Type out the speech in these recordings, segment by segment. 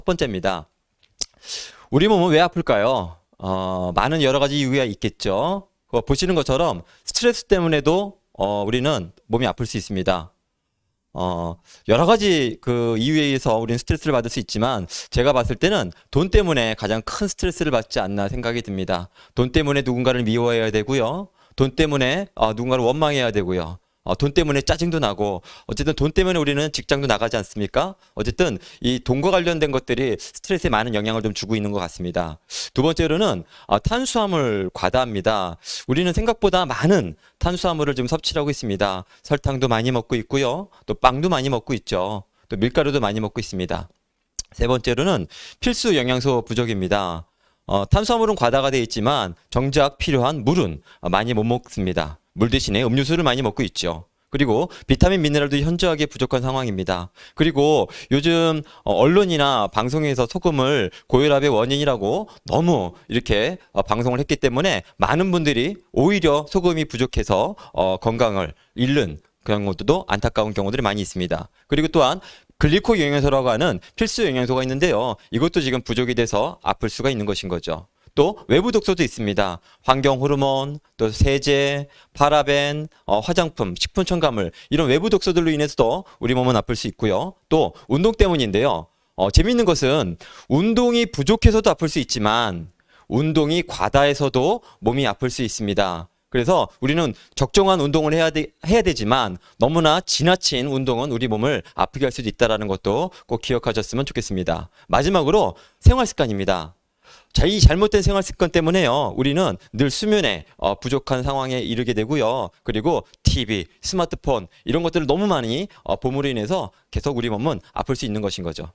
첫 번째입니다. 우리 몸은 왜 아플까요? 많은 여러 가지 이유가 있겠죠. 보시는 것처럼 스트레스 때문에도 우리는 몸이 아플 수 있습니다. 여러 가지 그 이유에 의해서 우리는 스트레스를 받을 수 있지만 제가 봤을 때는 돈 때문에 가장 큰 스트레스를 받지 않나 생각이 듭니다. 돈 때문에 누군가를 미워해야 되고요. 돈 때문에 누군가를 원망해야 되고요. 돈 때문에 짜증도 나고 어쨌든 돈 때문에 우리는 직장도 나가지 않습니까? 어쨌든 이 돈과 관련된 것들이 스트레스에 많은 영향을 좀 주고 있는 것 같습니다. 두 번째로는 탄수화물 과다합니다. 우리는 생각보다 많은 탄수화물을 좀 섭취하고 있습니다. 설탕도 많이 먹고 있고요. 또 빵도 많이 먹고 있죠. 또 밀가루도 많이 먹고 있습니다. 세 번째로는 필수 영양소 부족입니다. 탄수화물은 과다가 되어 있지만 정작 필요한 물은 많이 못 먹습니다. 물 대신에 음료수를 많이 먹고 있죠. 그리고 비타민, 미네랄도 현저하게 부족한 상황입니다. 그리고 요즘 언론이나 방송에서 소금을 고혈압의 원인이라고 너무 이렇게 방송을 했기 때문에 많은 분들이 오히려 소금이 부족해서 건강을 잃는 그런 것도 안타까운 경우들이 많이 있습니다. 그리고 또한 글리코 영양소라고 하는 필수 영양소가 있는데요. 이것도 지금 부족이 돼서 아플 수가 있는 것인 거죠. 또 외부 독소도 있습니다. 환경 호르몬, 또 세제, 파라벤, 화장품, 식품 첨가물 이런 외부 독소들로 인해서도 우리 몸은 아플 수 있고요. 또 운동 때문인데요. 재미있는 것은 운동이 부족해서도 아플 수 있지만 운동이 과다해서도 몸이 아플 수 있습니다. 그래서 우리는 적정한 운동을 해야 되지만 너무나 지나친 운동은 우리 몸을 아프게 할 수도 있다는 것도 꼭 기억하셨으면 좋겠습니다. 마지막으로 생활 습관입니다. 이 잘못된 생활 습관 때문에요. 우리는 늘 수면에 부족한 상황에 이르게 되고요. 그리고 TV, 스마트폰 이런 것들을 너무 많이 봄으로 인해서 계속 우리 몸은 아플 수 있는 것인 거죠.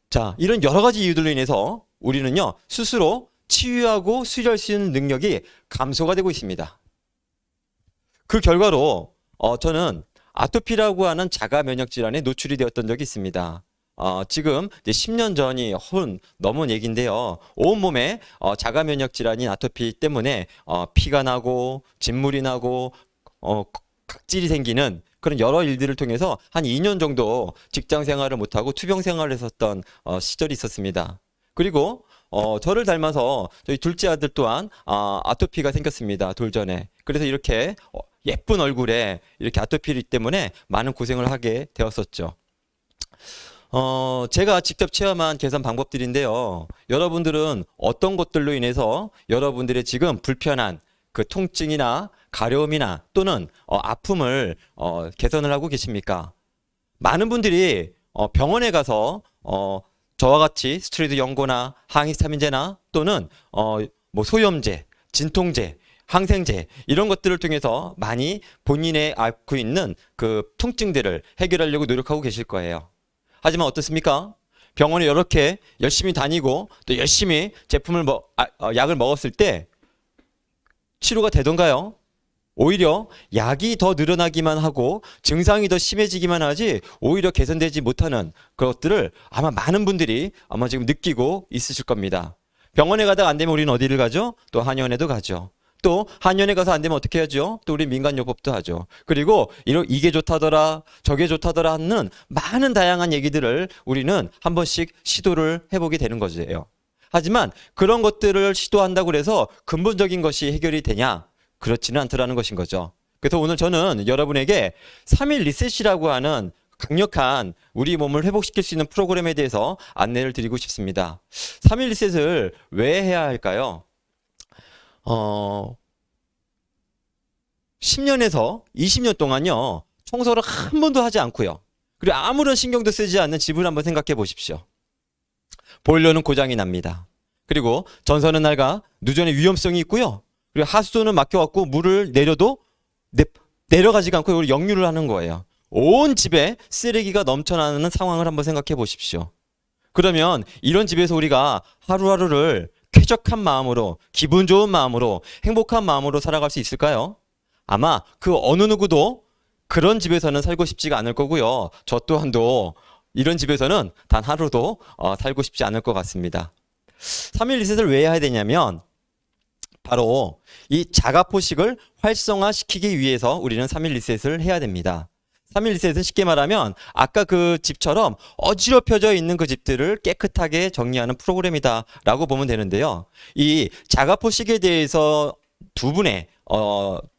자, 이런 여러 가지 이유들로 인해서 우리는요. 스스로 치유하고 수리할 수 있는 능력이 감소가 되고 있습니다. 그 결과로 저는 아토피라고 하는 자가 면역 질환에 노출이 되었던 적이 있습니다. 지금 이제 10년 전이 넘은 얘기인데요. 온몸에 자가 면역 질환인 아토피 때문에 피가 나고 진물이 나고 각질이 생기는 그런 여러 일들을 통해서 한 2년 정도 직장 생활을 못하고 투병 생활을 했었던 시절이 있었습니다. 그리고 저를 닮아서 저희 둘째 아들 또한 아토피가 생겼습니다. 돌전에. 그래서 이렇게 예쁜 얼굴에 이렇게 아토피 때문에 많은 고생을 하게 되었었죠. 제가 직접 체험한 개선 방법들인데요. 여러분들은 어떤 것들로 인해서 여러분들의 지금 불편한 그 통증이나 가려움이나 또는 아픔을 개선을 하고 계십니까? 많은 분들이 병원에 가서 저와 같이 스테로이드 연고나 항히스타민제나 또는 뭐 소염제, 진통제, 항생제 이런 것들을 통해서 많이 본인의 앓고 있는 그 통증들을 해결하려고 노력하고 계실 거예요. 하지만 어떻습니까? 병원에 이렇게 열심히 다니고 또 열심히 약을 먹었을 때 치료가 되던가요? 오히려 약이 더 늘어나기만 하고 증상이 더 심해지기만 하지 오히려 개선되지 못하는 것들을 아마 많은 분들이 아마 지금 느끼고 있으실 겁니다. 병원에 가다가 안 되면 우리는 어디를 가죠? 또 한의원에도 가죠. 또 한의원에 가서 안 되면 어떻게 하죠? 또 우리 민간요법도 하죠. 그리고 이게 좋다더라 저게 좋다더라 하는 많은 다양한 얘기들을 우리는 한 번씩 시도를 해보게 되는 거죠. 하지만 그런 것들을 시도한다고 해서 근본적인 것이 해결이 되냐? 그렇지는 않더라는 것인 거죠. 그래서 오늘 저는 여러분에게 3일 리셋이라고 하는 강력한 우리 몸을 회복시킬 수 있는 프로그램에 대해서 안내를 드리고 싶습니다. 3일 리셋을 왜 해야 할까요? 10년에서 20년 동안요. 청소를 한 번도 하지 않고요. 그리고 아무런 신경도 쓰지 않는 집을 한번 생각해 보십시오. 보일러는 고장이 납니다. 그리고 전선은 낡아 누전의 위험성이 있고요. 그리고 하수도는 막혀갖고 물을 내려도 내려가지가 않고 이걸 역류를 하는 거예요. 온 집에 쓰레기가 넘쳐나는 상황을 한번 생각해 보십시오. 그러면 이런 집에서 우리가 하루하루를 쾌적한 마음으로, 기분 좋은 마음으로, 행복한 마음으로 살아갈 수 있을까요? 아마 그 어느 누구도 그런 집에서는 살고 싶지가 않을 거고요. 저 또한도 이런 집에서는 단 하루도 살고 싶지 않을 것 같습니다. 3일 리셋을 왜 해야 되냐면 바로 이 자가포식을 활성화시키기 위해서 우리는 3일 리셋을 해야 됩니다. 3일 리셋은 쉽게 말하면 아까 그 집처럼 어지럽혀져 있는 그 집들을 깨끗하게 정리하는 프로그램이다라고 보면 되는데요. 이 자가포식에 대해서 두 분의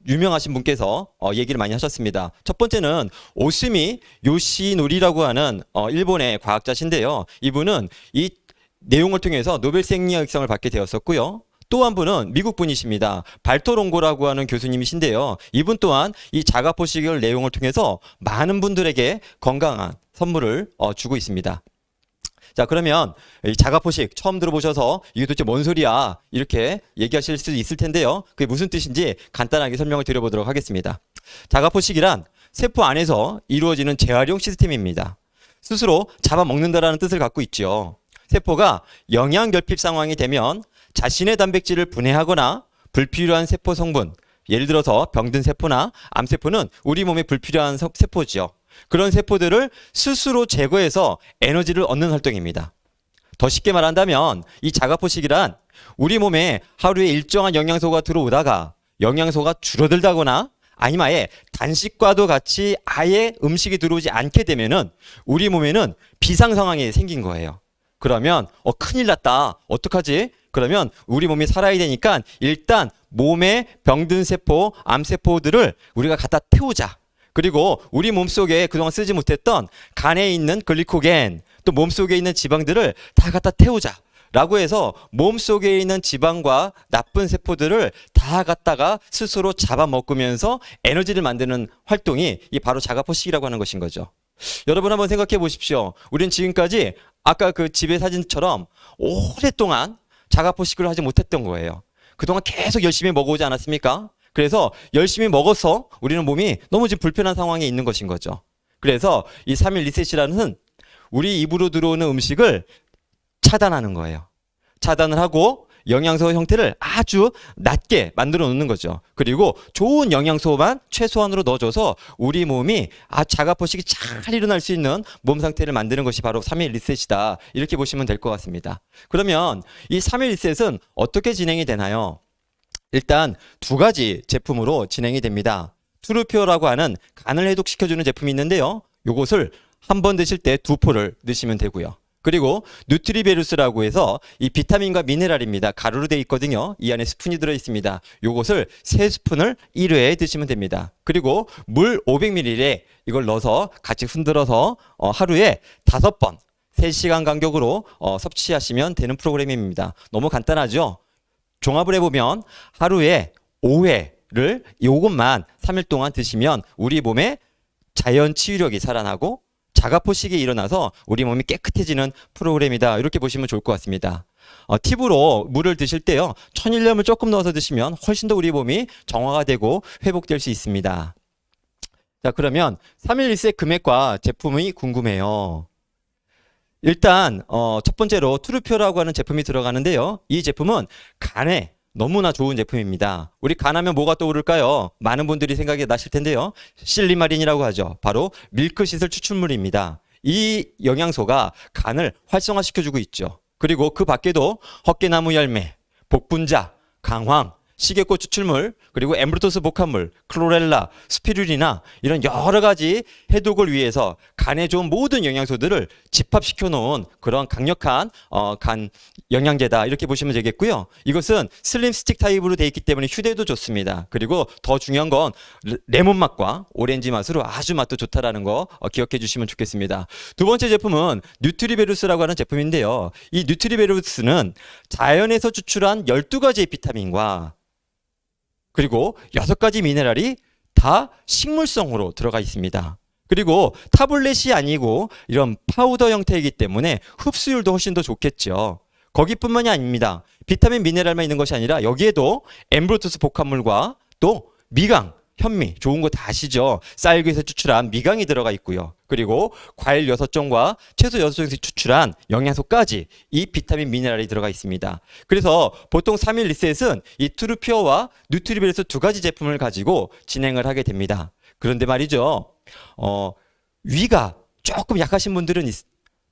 유명하신 분께서 얘기를 많이 하셨습니다. 첫 번째는 오스미 요시노리라고 하는 일본의 과학자신데요. 이분은 이 내용을 통해서 노벨 생리학상을 받게 되었었고요. 또 한 분은 미국 분이십니다. 발토롱고라고 하는 교수님이신데요. 이분 또한 이 자가포식을 내용을 통해서 많은 분들에게 건강한 선물을 주고 있습니다. 자, 그러면 이 자가포식 처음 들어보셔서 이게 도대체 뭔 소리야 이렇게 얘기하실 수도 있을 텐데요. 그게 무슨 뜻인지 간단하게 설명을 드려보도록 하겠습니다. 자가포식이란 세포 안에서 이루어지는 재활용 시스템입니다. 스스로 잡아먹는다라는 뜻을 갖고 있죠. 세포가 영양 결핍 상황이 되면 자신의 단백질을 분해하거나 불필요한 세포 성분, 예를 들어서 병든 세포나 암세포는 우리 몸에 불필요한 세포죠. 그런 세포들을 스스로 제거해서 에너지를 얻는 활동입니다. 더 쉽게 말한다면 이 자가포식이란 우리 몸에 하루에 일정한 영양소가 들어오다가 영양소가 줄어들다거나 아니면 아예 단식과도 같이 아예 음식이 들어오지 않게 되면은 우리 몸에는 비상 상황이 생긴 거예요. 그러면 큰일 났다. 어떡하지? 그러면 우리 몸이 살아야 되니까 일단 몸에 병든 세포, 암세포들을 우리가 갖다 태우자. 그리고 우리 몸속에 그동안 쓰지 못했던 간에 있는 글리코겐, 또 몸속에 있는 지방들을 다 갖다 태우자. 라고 해서 몸속에 있는 지방과 나쁜 세포들을 다 갖다가 스스로 잡아먹으면서 에너지를 만드는 활동이 이 바로 자가포식이라고 하는 것인 거죠. 여러분 한번 생각해 보십시오. 우리는 지금까지 아까 그 집의 사진처럼 오랫동안 자가포식을 하지 못했던 거예요. 그동안 계속 열심히 먹어오지 않았습니까? 그래서 열심히 먹어서 우리는 몸이 너무 지금 불편한 상황에 있는 것인 거죠. 그래서 이 3일 리셋이라는 우리 입으로 들어오는 음식을 차단하는 거예요. 차단을 하고 영양소 형태를 아주 낮게 만들어 놓는 거죠. 그리고 좋은 영양소만 최소한으로 넣어줘서 우리 몸이 자가포식이 잘 일어날 수 있는 몸 상태를 만드는 것이 바로 3일 리셋이다. 이렇게 보시면 될 것 같습니다. 그러면 이 3일 리셋은 어떻게 진행이 되나요? 일단 두 가지 제품으로 진행이 됩니다. 트루퓨어라고 하는 간을 해독시켜주는 제품이 있는데요. 요것을 한 번 드실 때 2포를 넣으시면 되고요. 그리고 누트리베루스라고 해서 이 비타민과 미네랄입니다. 가루로 되어 있거든요. 이 안에 스푼이 들어 있습니다. 요것을 3스푼을 1회에 드시면 됩니다. 그리고 물 500ml에 이걸 넣어서 같이 흔들어서 하루에 5번 3시간 간격으로 섭취하시면 되는 프로그램입니다. 너무 간단하죠? 종합을 해보면 하루에 5회를 이것만 3일 동안 드시면 우리 몸에 자연 치유력이 살아나고 자가포식이 일어나서 우리 몸이 깨끗해지는 프로그램이다. 이렇게 보시면 좋을 것 같습니다. 팁으로 물을 드실 때요. 천일염을 조금 넣어서 드시면 훨씬 더 우리 몸이 정화가 되고 회복될 수 있습니다. 자, 그러면 3일 리셋 금액과 제품이 궁금해요. 일단 첫 번째로 트루퓨어라고 하는 제품이 들어가는데요. 이 제품은 간에 너무나 좋은 제품입니다. 우리 간하면 뭐가 떠오를까요? 많은 분들이 생각이 나실 텐데요. 실리마린이라고 하죠. 바로 밀크시슬 추출물입니다. 이 영양소가 간을 활성화시켜주고 있죠. 그리고 그 밖에도 헛개나무 열매, 복분자, 강황, 시계꽃 추출물, 그리고 엠브루토스 복합물, 클로렐라, 스피루리나 이런 여러 가지 해독을 위해서 간에 좋은 모든 영양소들을 집합시켜 놓은 그런 강력한 간 영양제다. 이렇게 보시면 되겠고요. 이것은 슬림 스틱 타입으로 되어 있기 때문에 휴대도 좋습니다. 그리고 더 중요한 건 레몬 맛과 오렌지 맛으로 아주 맛도 좋다라는 거 기억해 주시면 좋겠습니다. 두 번째 제품은 뉴트리베루스라고 하는 제품인데요. 이 뉴트리베루스는 자연에서 추출한 12가지의 비타민과 그리고 6가지 미네랄이 다 식물성으로 들어가 있습니다. 그리고 타블렛이 아니고 이런 파우더 형태이기 때문에 흡수율도 훨씬 더 좋겠죠. 거기뿐만이 아닙니다. 비타민 미네랄만 있는 것이 아니라 여기에도 엠브로토스 복합물과 또 미강, 현미, 좋은 거 다 아시죠? 쌀국에서 추출한 미강이 들어가 있고요. 그리고 과일 6종과 채소 6종에서 추출한 영양소까지 이 비타민 미네랄이 들어가 있습니다. 그래서 보통 3일 리셋은 이 트루퓨어와 뉴트리벨스 두 가지 제품을 가지고 진행을 하게 됩니다. 그런데 말이죠. 위가 조금 약하신 분들은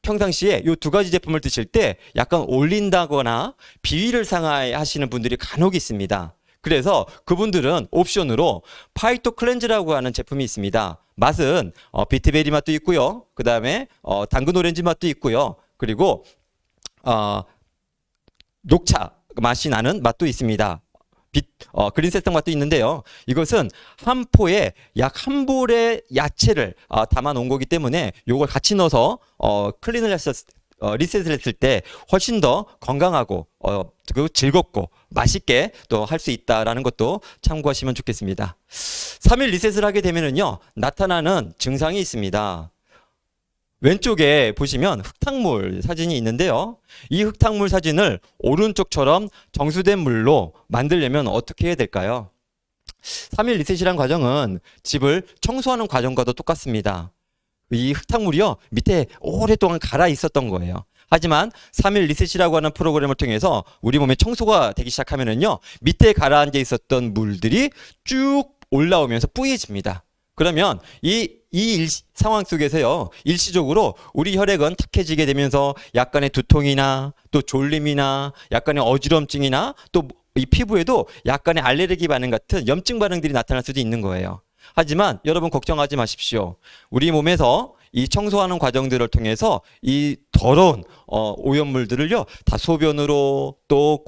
평상시에 이 두 가지 제품을 드실 때 약간 올린다거나 비위를 상하시는 분들이 간혹 있습니다. 그래서 그분들은 옵션으로 파이토 클렌즈라고 하는 제품이 있습니다. 맛은 비트베리 맛도 있고요. 그 다음에 당근 오렌지 맛도 있고요. 그리고 녹차 맛이 나는 맛도 있습니다. 그린 세상 맛도 있는데요. 이것은 한 포에 약 한 볼의 야채를 담아 놓은 거기 때문에 이걸 같이 넣어서 클린을 리셋을 했을 때 훨씬 더 건강하고 그리고 즐겁고 맛있게 또 할 수 있다라는 것도 참고하시면 좋겠습니다. 3일 리셋을 하게 되면은요, 나타나는 증상이 있습니다. 왼쪽에 보시면 흙탕물 사진이 있는데요. 이 흙탕물 사진을 오른쪽처럼 정수된 물로 만들려면 어떻게 해야 될까요? 3일 리셋이란 과정은 집을 청소하는 과정과도 똑같습니다. 이 흙탕물이요, 밑에 오랫동안 갈아 있었던 거예요. 하지만 3일 리셋이라고 하는 프로그램을 통해서 우리 몸에 청소가 되기 시작하면은요, 밑에 가라앉아 있었던 물들이 쭉 올라오면서 뿌얘집니다. 그러면 상황 속에서요, 일시적으로 우리 혈액은 탁해지게 되면서 약간의 두통이나 또 졸림이나 약간의 어지럼증이나 또 이 피부에도 약간의 알레르기 반응 같은 염증 반응들이 나타날 수도 있는 거예요. 하지만 여러분 걱정하지 마십시오. 우리 몸에서 이 청소하는 과정들을 통해서 이 더러운 오염물들을요, 다 소변으로 또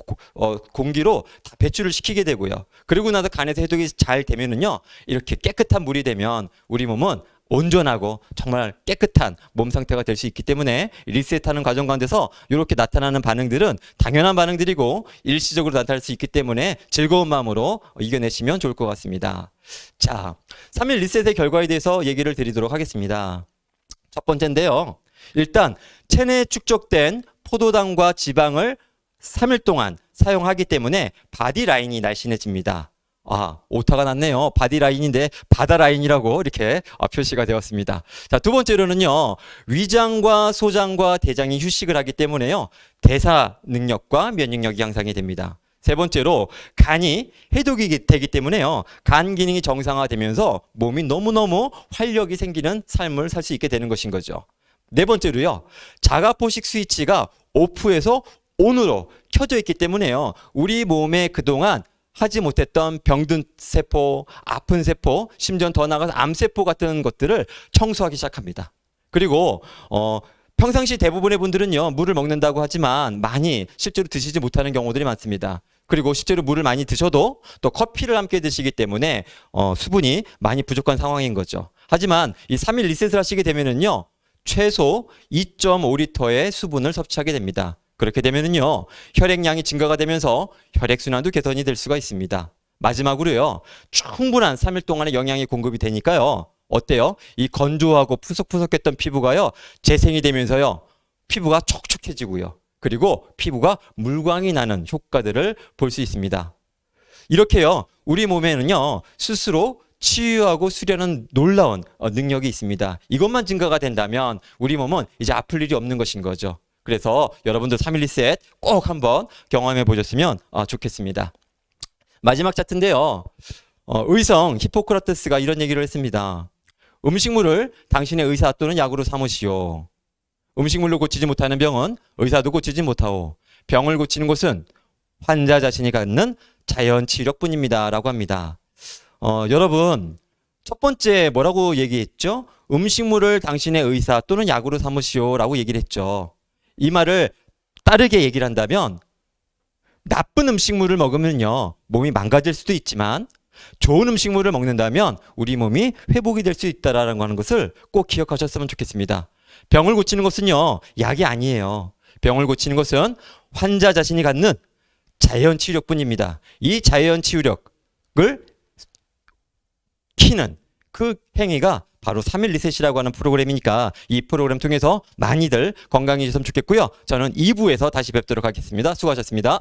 공기로 다 배출을 시키게 되고요. 그리고 나서 간에서 해독이 잘 되면은요, 이렇게 깨끗한 물이 되면 우리 몸은 온전하고 정말 깨끗한 몸 상태가 될 수 있기 때문에 리셋하는 과정 가운데서 이렇게 나타나는 반응들은 당연한 반응들이고 일시적으로 나타날 수 있기 때문에 즐거운 마음으로 이겨내시면 좋을 것 같습니다. 자, 3일 리셋의 결과에 대해서 얘기를 드리도록 하겠습니다. 첫 번째인데요. 일단 체내에 축적된 포도당과 지방을 3일 동안 사용하기 때문에 바디 라인이 날씬해집니다. 오타가 났네요. 바디 라인인데 바다 라인이라고 이렇게 표시가 되었습니다. 자, 두 번째로는요, 위장과 소장과 대장이 휴식을 하기 때문에요, 대사 능력과 면역력이 향상이 됩니다. 세 번째로 간이 해독이 되기 때문에요, 간 기능이 정상화되면서 몸이 너무너무 활력이 생기는 삶을 살 수 있게 되는 것인 거죠. 네 번째로요, 자가포식 스위치가 오프에서 온으로 켜져 있기 때문에요, 우리 몸에 그동안 하지 못했던 병든 세포, 아픈 세포, 심지어 더 나아가서 암세포 같은 것들을 청소하기 시작합니다. 그리고 평상시 대부분의 분들은요, 물을 먹는다고 하지만 많이 실제로 드시지 못하는 경우들이 많습니다. 그리고 실제로 물을 많이 드셔도 또 커피를 함께 드시기 때문에 수분이 많이 부족한 상황인 거죠. 하지만 이 3일 리셋을 하시게 되면은요, 최소 2.5리터의 수분을 섭취하게 됩니다. 그렇게 되면은요, 혈액량이 증가가 되면서 혈액순환도 개선이 될 수가 있습니다. 마지막으로요, 충분한 3일 동안의 영양이 공급이 되니까요, 어때요? 이 건조하고 푸석푸석했던 피부가요, 재생이 되면서요, 피부가 촉촉해지고요. 그리고 피부가 물광이 나는 효과들을 볼 수 있습니다. 이렇게요, 우리 몸에는요, 스스로 치유하고 수련하는 놀라운 능력이 있습니다. 이것만 증가가 된다면 우리 몸은 이제 아플 일이 없는 것인 거죠. 그래서 여러분들 3일 리셋 꼭 한번 경험해 보셨으면 좋겠습니다. 마지막 차트인데요. 의성 히포크라테스가 이런 얘기를 했습니다. 음식물을 당신의 의사 또는 약으로 삼으시오. 음식물로 고치지 못하는 병은 의사도 고치지 못하오. 병을 고치는 것은 환자 자신이 갖는 자연 치유력뿐입니다. 라고 합니다. 여러분, 첫 번째 뭐라고 얘기했죠? 음식물을 당신의 의사 또는 약으로 삼으시오 라고 얘기를 했죠. 이 말을 따르게 얘기를 한다면, 나쁜 음식물을 먹으면요, 몸이 망가질 수도 있지만 좋은 음식물을 먹는다면 우리 몸이 회복이 될 수 있다라는 것을 꼭 기억하셨으면 좋겠습니다. 병을 고치는 것은요, 약이 아니에요. 병을 고치는 것은 환자 자신이 갖는 자연 치유력뿐입니다. 이 자연 치유력을 키는 그 행위가 바로 3일 리셋이라고 하는 프로그램이니까 이 프로그램 통해서 많이들 건강해졌으면 좋겠고요. 저는 2부에서 다시 뵙도록 하겠습니다. 수고하셨습니다.